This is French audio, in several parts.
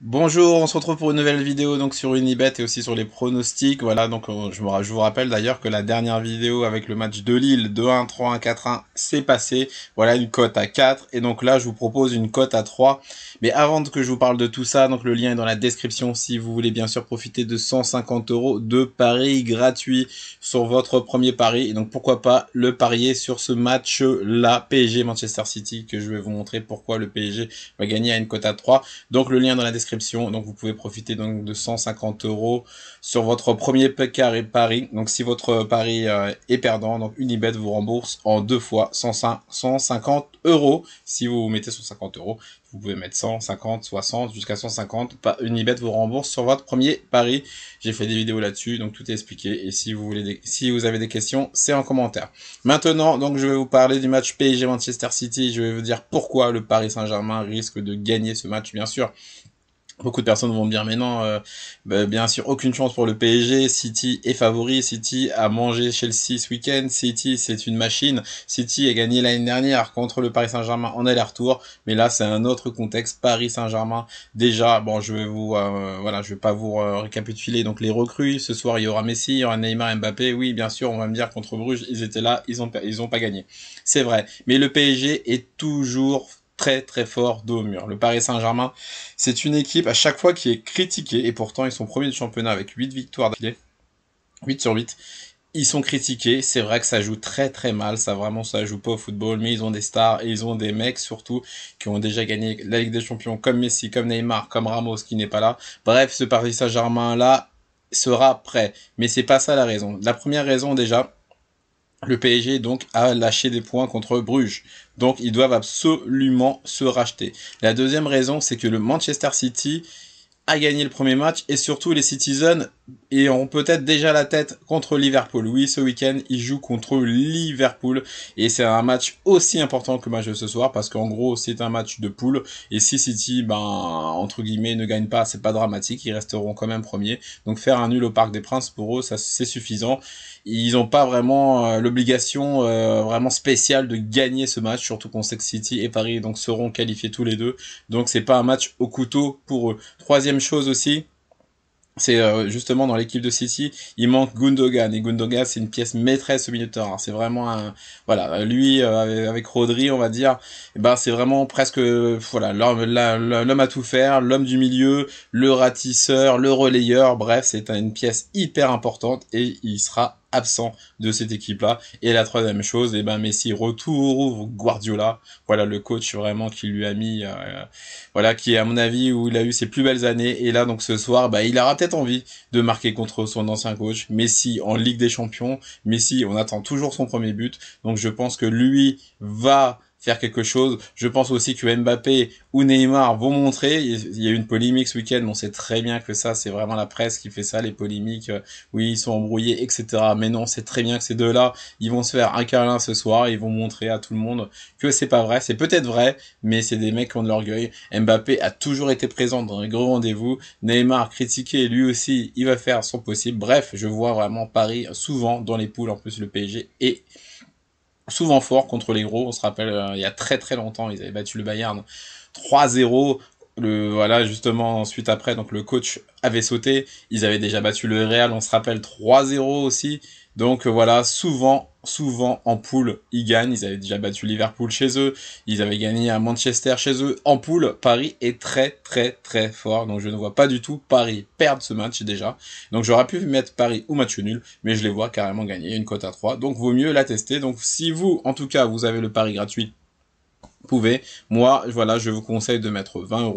Bonjour, on se retrouve pour une nouvelle vidéo donc sur Unibet et aussi sur les pronostics. Voilà, donc je vous rappelle d'ailleurs que la dernière vidéo avec le match de Lille 2-1, 3-1, 4-1 c'est passé. Voilà une cote à 4 et donc là je vous propose une cote à 3. Mais avant que je vous parle de tout ça, donc le lien est dans la description si vous voulez bien sûr profiter de 150 € de paris gratuits sur votre premier pari. Et donc pourquoi pas le parier sur ce match là, PSG Manchester City, que je vais vous montrer pourquoi le PSG va gagner à une cote à 3. Donc le lien dans la description. Donc vous pouvez profiter donc de 150 € sur votre premier pari. Donc si votre pari est perdant, donc Unibet vous rembourse en deux fois 150 €. Si vous mettez 150 €, vous pouvez mettre 100, 50, 60, jusqu'à 150. Unibet vous rembourse sur votre premier pari. J'ai fait des vidéos là-dessus, donc tout est expliqué. Et si vous avez des questions, c'est en commentaire. Maintenant, donc je vais vous parler du match PSG Manchester City. Je vais vous dire pourquoi le Paris Saint-Germain risque de gagner ce match, bien sûr. Beaucoup de personnes vont me dire mais non, bien sûr aucune chance pour le PSG. City est favori, City a mangé Chelsea ce week-end, City c'est une machine, City a gagné l'année dernière contre le Paris Saint-Germain en aller-retour, mais là c'est un autre contexte. Paris Saint-Germain, déjà bon je vais pas vous récapituler donc les recrues. Ce soir il y aura Messi, il y aura Neymar, Mbappé. Oui bien sûr on va me dire contre Bruges ils étaient là, ils ont pas gagné, c'est vrai, mais le PSG est toujours très très fort dos au mur. Le Paris Saint-Germain, c'est une équipe à chaque fois qui est critiquée, et pourtant ils sont premiers du championnat avec 8 victoires d'affilée, 8 sur 8. Ils sont critiqués, c'est vrai que ça joue très très mal, ça joue pas au football, mais ils ont des stars et ils ont des mecs surtout qui ont déjà gagné la Ligue des Champions comme Messi, comme Neymar, comme Ramos qui n'est pas là. Bref, ce Paris Saint-Germain là sera prêt, mais c'est pas ça la raison. La première raison déjà, le PSG donc a lâché des points contre Bruges. Donc ils doivent absolument se racheter. La deuxième raison, c'est que le Manchester City a gagné le premier match et surtout les Citizens ont peut-être déjà la tête contre Liverpool. Oui, ce week-end, ils jouent contre Liverpool et c'est un match aussi important que le match de ce soir parce qu'en gros, c'est un match de poule et si City, entre guillemets, ne gagne pas, c'est pas dramatique, ils resteront quand même premiers. Donc faire un nul au Parc des Princes pour eux, ça c'est suffisant. Ils n'ont pas vraiment l'obligation vraiment spéciale de gagner ce match, surtout qu'on sait que City et Paris donc seront qualifiés tous les deux. Donc c'est pas un match au couteau pour eux. Troisième chose aussi, c'est justement dans l'équipe de City, il manque Gundogan et Gundogan c'est une pièce maîtresse au milieu de terrain. C'est vraiment un lui avec Rodri on va dire, c'est vraiment presque voilà l'homme à tout faire, l'homme du milieu, le ratisseur, le relayeur. Bref, c'est une pièce hyper importante et il sera absent de cette équipe-là. Et la troisième chose, Messi retrouve Guardiola, voilà le coach vraiment qui lui a mis, qui est à mon avis où il a eu ses plus belles années. Et là donc ce soir, il aura peut-être envie de marquer contre son ancien coach. Messi en Ligue des Champions, Messi on attend toujours son premier but, donc je pense que lui va faire quelque chose. Je pense aussi que Mbappé ou Neymar vont montrer. Il y a eu une polémique ce week-end, on sait très bien que ça, c'est vraiment la presse qui fait ça, les polémiques, oui, ils sont embrouillés, etc. Mais non, c'est très bien que ces deux-là, ils vont se faire un câlin ce soir, ils vont montrer à tout le monde que c'est pas vrai. C'est peut-être vrai, mais c'est des mecs qui ont de l'orgueil. Mbappé a toujours été présent dans les gros rendez-vous. Neymar, critiqué, lui aussi, il va faire son possible. Bref, je vois vraiment Paris souvent dans les poules, en plus le PSG, et souvent fort contre les gros. On se rappelle, il y a très très longtemps, ils avaient battu le Bayern 3-0. Justement, ensuite après, donc le coach avait sauté. Ils avaient déjà battu le Real, on se rappelle 3-0 aussi. Donc voilà, souvent en poule, ils gagnent. Ils avaient déjà battu Liverpool chez eux. Ils avaient gagné à Manchester chez eux. En poule, Paris est très très très fort. Donc je ne vois pas du tout Paris perdre ce match déjà. Donc j'aurais pu mettre Paris ou match nul, mais je les vois carrément gagner une cote à 3. Donc vaut mieux la tester. Donc si vous, en tout cas, vous avez le pari gratuit, pouvez. Moi, voilà, je vous conseille de mettre 20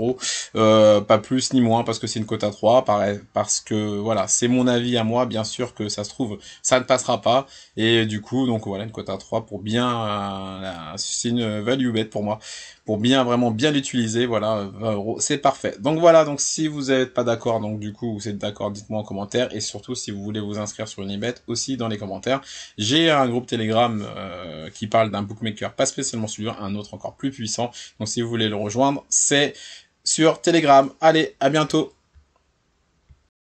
€, pas plus ni moins, parce que c'est une cote à 3, pareil, parce que, voilà, c'est mon avis à moi, bien sûr que ça se trouve, ça ne passera pas, et du coup, donc voilà, une cote à 3 pour bien, c'est une value bet pour moi, pour bien, vraiment bien l'utiliser, voilà, 20 €, c'est parfait. Donc voilà, donc si vous n'êtes pas d'accord, donc du coup, vous êtes d'accord, dites-moi en commentaire, et surtout, si vous voulez vous inscrire sur Unibet, aussi dans les commentaires. J'ai un groupe Telegram qui parle d'un bookmaker, pas spécialement celui-là, un autre encore plus puissant. Donc si vous voulez le rejoindre, c'est sur Telegram. Allez, à bientôt.